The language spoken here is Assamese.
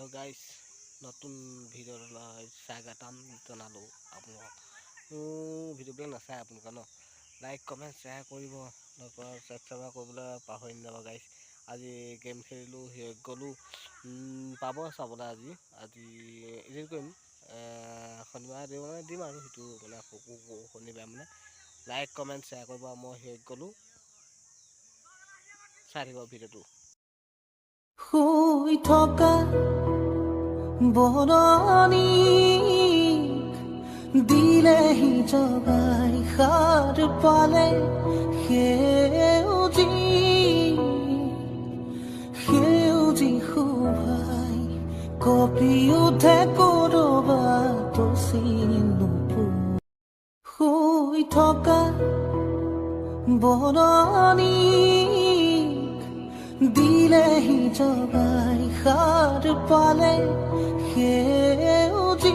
हेलो गाइस नतुन भिडिओ स्वागतम जनालो आपनक भिडिओ नाचाय आपनक न लाइक कमेन्ट शेयर কৰিব সাবস্ক্ৰাইব কৰিবলৈ পাহৰি নাযাব গাইস আজি গেম খেলিলো গলো পাব চাবলৈ আজি এডিট কৰিম শনিবাৰ দেওবাৰে দিম আৰু সেইটো মানে শনিবাৰ মানে লাইক কমেন্ট শ্বেয়াৰ কৰিব মই গলো চাই থাকিব ভিডিঅ'টো শুই থকা বৰণীক দিলেহি জগাই সাৰ পালে সেউজী শোভাই কঁপি উঠে ক'ৰবাত শুই থকা বৰণীক দিলেহি জগাই সাৰ পালে সেউজী